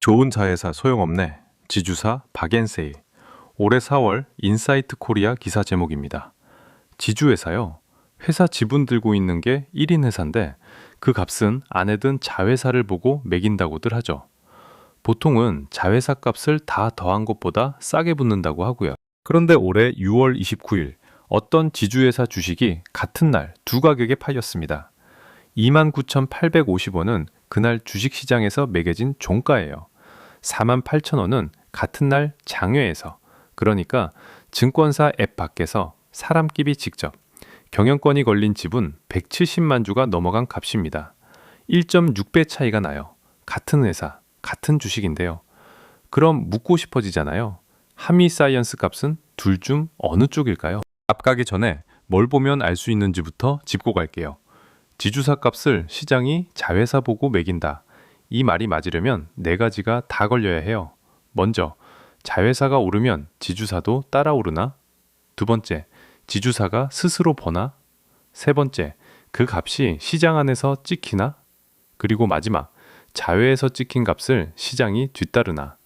좋은 자회사 소용없네. 지주사 박앤세일. 올해 4월 인사이트 코리아 기사 제목입니다. 지주회사요. 회사 지분 들고 있는 게 1인 회사인데 그 값은 아내든 자회사를 보고 매긴다고들 하죠. 보통은 자회사 값을 다 더한 것보다 싸게 붙는다고 하고요. 그런데 올해 6월 29일 어떤 지주회사 주식이 같은 날 두 가격에 팔렸습니다. 29,850원은 그날 주식시장에서 매겨진 종가예요. 48,000원은 같은 날 장외에서, 그러니까 증권사 앱 밖에서 사람끼리 직접 경영권이 걸린 지분 170만 주가 넘어간 값입니다. 1.6배 차이가 나요. 같은 회사, 같은 주식인데요. 그럼 묻고 싶어지잖아요. 한미사이언스 값은 둘 중 어느 쪽일까요? 값 가기 전에 뭘 보면 알 수 있는지부터 짚고 갈게요. 지주사 값을 시장이 자회사 보고 매긴다. 이 말이 맞으려면 네 가지가 다 걸려야 해요. 먼저, 자회사가 오르면 지주사도 따라 오르나? 두 번째, 지주사가 스스로 버나? 세 번째, 그 값이 시장 안에서 찍히나? 그리고 마지막, 자회에서 찍힌 값을 시장이 뒤따르나?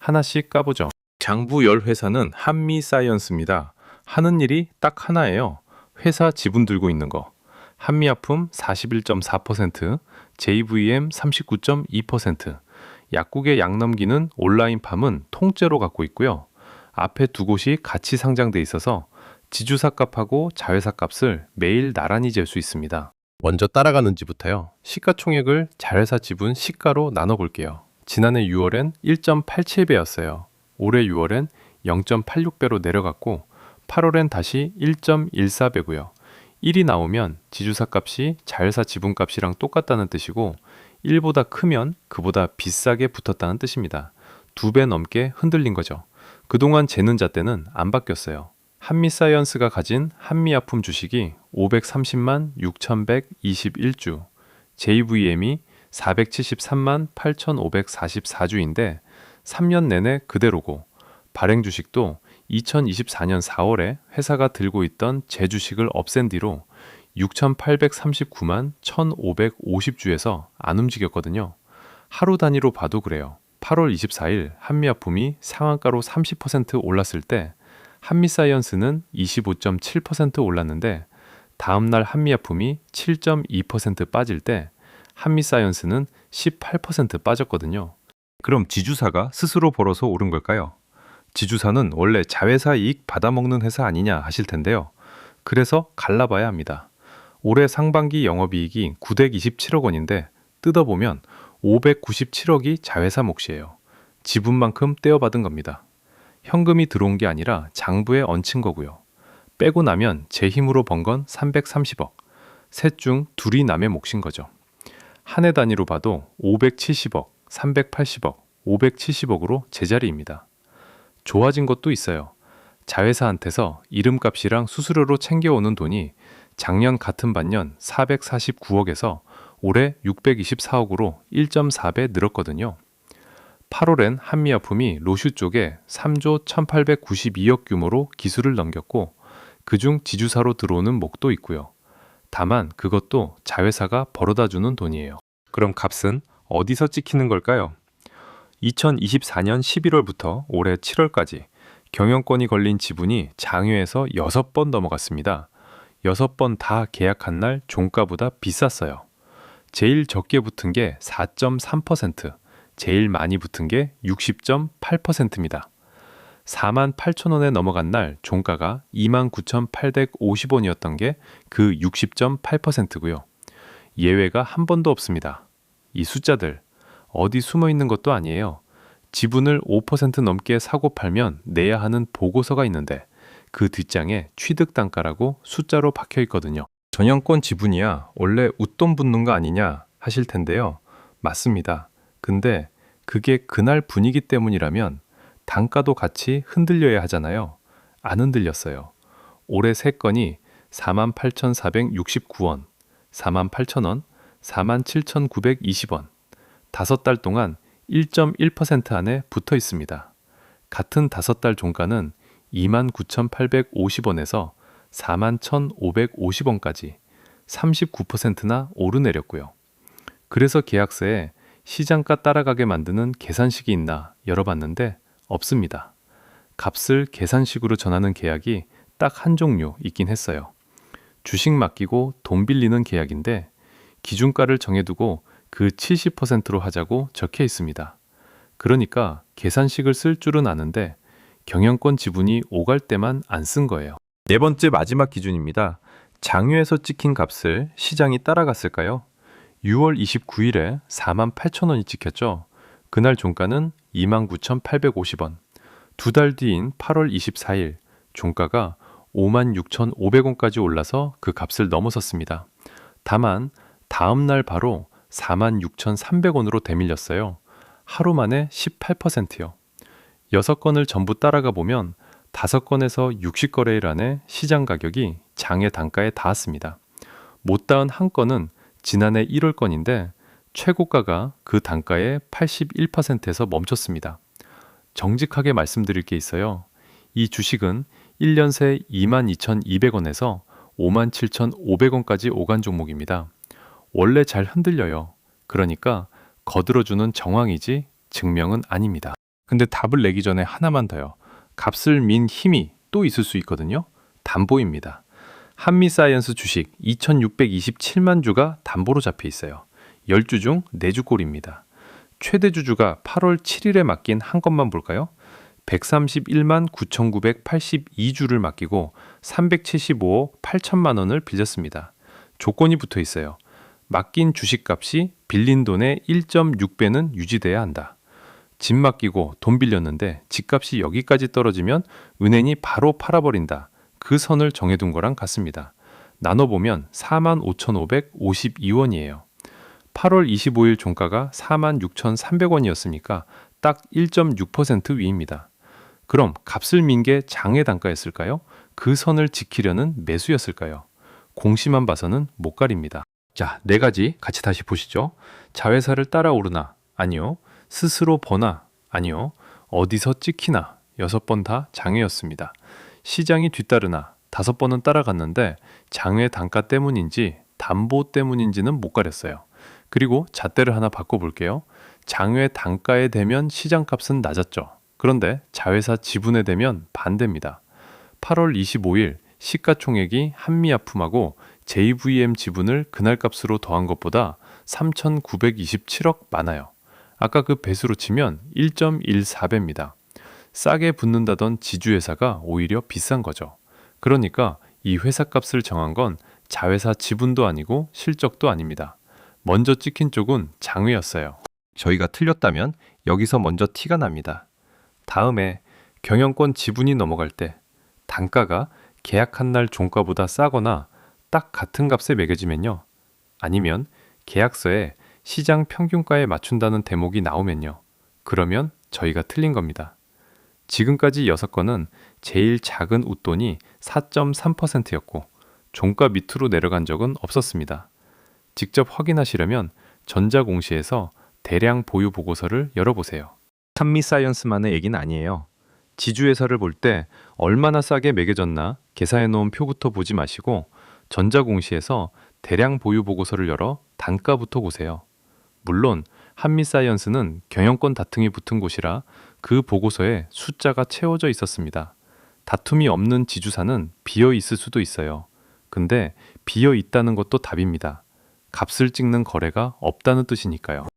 하나씩 까보죠. 장부 열 회사는 한미사이언스입니다. 하는 일이 딱 하나예요. 회사 지분 들고 있는 거. 한미아품 41.4%, JVM 39.2%, 약국의 약 넘기는 온라인팜은 통째로 갖고 있고요. 앞에 두 곳이 같이 상장돼 있어서 지주사 값하고 자회사 값을 매일 나란히 잴 수 있습니다. 먼저 따라가는지부터요. 시가총액을 자회사 지분 시가로 나눠볼게요. 지난해 6월엔 1.87배였어요. 올해 6월엔 0.86배로 내려갔고 8월엔 다시 1.14배고요. 1이 나오면 지주사 값이 자회사 지분 값이랑 똑같다는 뜻이고 1보다 크면 그보다 비싸게 붙었다는 뜻입니다. 2배 넘게 흔들린 거죠. 그동안 재는 잣대는 안 바뀌었어요. 한미사이언스가 가진 한미아품 주식이 530만 6,121주, JVM이 473만 8,544주인데 3년 내내 그대로고 발행 주식도 2024년 4월에 회사가 들고 있던 재주식을 없앤 뒤로 6,839만 1,550주에서 안 움직였거든요. 하루 단위로 봐도 그래요. 8월 24일 한미아품이 상한가로 30% 올랐을 때 한미사이언스는 25.7% 올랐는데 다음날 한미아품이 7.2% 빠질 때 한미사이언스는 18% 빠졌거든요. 그럼 지주사가 스스로 벌어서 오른 걸까요? 지주사는 원래 자회사 이익 받아먹는 회사 아니냐 하실 텐데요. 그래서 갈라봐야 합니다. 올해 상반기 영업이익이 927억 원인데 뜯어보면 597억이 자회사 몫이에요. 지분만큼 떼어받은 겁니다. 현금이 들어온 게 아니라 장부에 얹힌 거고요. 빼고 나면 제 힘으로 번 건 330억. 셋 중 둘이 남의 몫인 거죠. 한 해 단위로 봐도 570억, 380억, 570억으로 제자리입니다. 좋아진 것도 있어요. 자회사한테서 이름값이랑 수수료로 챙겨오는 돈이 작년 같은 반년 449억에서 올해 624억으로 1.4배 늘었거든요. 8월엔 한미아품이 로슈 쪽에 3조 1892억 규모로 기술을 넘겼고 그중 지주사로 들어오는 목도 있고요. 다만 그것도 자회사가 벌어다주는 돈이에요. 그럼 값은 어디서 찍히는 걸까요? 2024년 11월부터 올해 7월까지 경영권이 걸린 지분이 장외에서 6번 넘어갔습니다. 6번 다 계약한 날 종가보다 비쌌어요. 제일 적게 붙은 게 4.3%, 제일 많이 붙은 게 60.8%입니다. 48,000원에 넘어간 날 종가가 29,850원이었던 게 그 60.8%고요. 예외가 한 번도 없습니다. 이 숫자들 어디 숨어 있는 것도 아니에요. 지분을 5% 넘게 사고 팔면 내야 하는 보고서가 있는데 그 뒷장에 취득 단가라고 숫자로 박혀 있거든요. 전형권 지분이야 원래 웃돈 붙는 거 아니냐 하실 텐데요. 맞습니다. 근데 그게 그날 분위기 때문이라면 단가도 같이 흔들려야 하잖아요. 안 흔들렸어요. 올해 세 건이 48,469원, 48,000원, 47,920원. 5달 동안 1.1% 안에 붙어 있습니다. 같은 5달 종가는 29,850원에서 41,550원까지 39%나 오르내렸고요. 그래서 계약서에 시장가 따라가게 만드는 계산식이 있나 열어봤는데 없습니다. 값을 계산식으로 전하는 계약이 딱 한 종류 있긴 했어요. 주식 맡기고 돈 빌리는 계약인데 기준가를 정해두고 그 70%로 하자고 적혀 있습니다. 그러니까 계산식을 쓸 줄은 아는데 경영권 지분이 오갈 때만 안 쓴 거예요. 네 번째 마지막 기준입니다. 장외에서 찍힌 값을 시장이 따라갔을까요? 6월 29일에 48,000원이 찍혔죠. 그날 종가는 29,850원. 두 달 뒤인 8월 24일 종가가 56,500원까지 올라서 그 값을 넘어섰습니다. 다만 다음 날 바로 46,300원으로 되밀렸어요. 하루 만에 18%요. 6건을 전부 따라가 보면 5건에서 60거래일 안에 시장 가격이 장외 단가에 닿았습니다. 못 닿은 한 건은 지난해 1월 건인데 최고가가 그 단가의 81%에서 멈췄습니다. 정직하게 말씀드릴 게 있어요. 이 주식은 1년 새 22,200원에서 57,500원까지 오간 종목입니다. 원래 잘 흔들려요. 그러니까 거들어주는 정황이지 증명은 아닙니다. 근데 답을 내기 전에 하나만 더요. 값을 민 힘이 또 있을 수 있거든요. 담보입니다. 한미사이언스 주식 2,627만 주가 담보로 잡혀 있어요. 10주 중 4주 꼴입니다. 최대 주주가 8월 7일에 맡긴 한 건만 볼까요? 131만 9,982주를 맡기고 375억 8천만 원을 빌렸습니다. 조건이 붙어 있어요. 맡긴 주식값이 빌린 돈의 1.6배는 유지돼야 한다. 집 맡기고 돈 빌렸는데 집값이 여기까지 떨어지면 은행이 바로 팔아버린다. 그 선을 정해둔 거랑 같습니다. 나눠보면 45,552원이에요. 8월 25일 종가가 46,300원이었으니까 딱 1.6% 위입니다. 그럼 값을 민 게 장외 단가였을까요? 그 선을 지키려는 매수였을까요? 공시만 봐서는 못 가립니다. 자, 네 가지 같이 다시 보시죠. 자회사를 따라 오르나? 아니요. 스스로 버나? 아니요. 어디서 찍히나? 6번 다 장외였습니다. 시장이 뒤따르나? 5번은 따라갔는데 장외 단가 때문인지 담보 때문인지는 못 가렸어요. 그리고 잣대를 하나 바꿔볼게요. 장외 단가에 되면 시장값은 낮았죠. 그런데 자회사 지분에 되면 반대입니다. 8월 25일 시가총액이 한미아품하고 JVM 지분을 그날 값으로 더한 것보다 3,927억 많아요. 아까 그 배수로 치면 1.14배입니다. 싸게 붙는다던 지주회사가 오히려 비싼 거죠. 그러니까 이 회사 값을 정한 건 자회사 지분도 아니고 실적도 아닙니다. 먼저 찍힌 쪽은 장외였어요. 저희가 틀렸다면 여기서 먼저 티가 납니다. 다음에 경영권 지분이 넘어갈 때 단가가 계약한 날 종가보다 싸거나 딱 같은 값에 매겨지면요. 아니면 계약서에 시장 평균가에 맞춘다는 대목이 나오면요. 그러면 저희가 틀린 겁니다. 지금까지 6건은 제일 작은 웃돈이 4.3%였고 종가 밑으로 내려간 적은 없었습니다. 직접 확인하시려면 전자공시에서 대량 보유 보고서를 열어보세요. 한미사이언스만의 얘기는 아니에요. 지주회사를 볼 때 얼마나 싸게 매겨졌나 계산해 놓은 표부터 보지 마시고 전자공시에서 대량 보유 보고서를 열어 단가부터 보세요. 물론 한미사이언스는 경영권 다툼이 붙은 곳이라 그 보고서에 숫자가 채워져 있었습니다. 다툼이 없는 지주사는 비어 있을 수도 있어요. 근데 비어 있다는 것도 답입니다. 값을 찍는 거래가 없다는 뜻이니까요.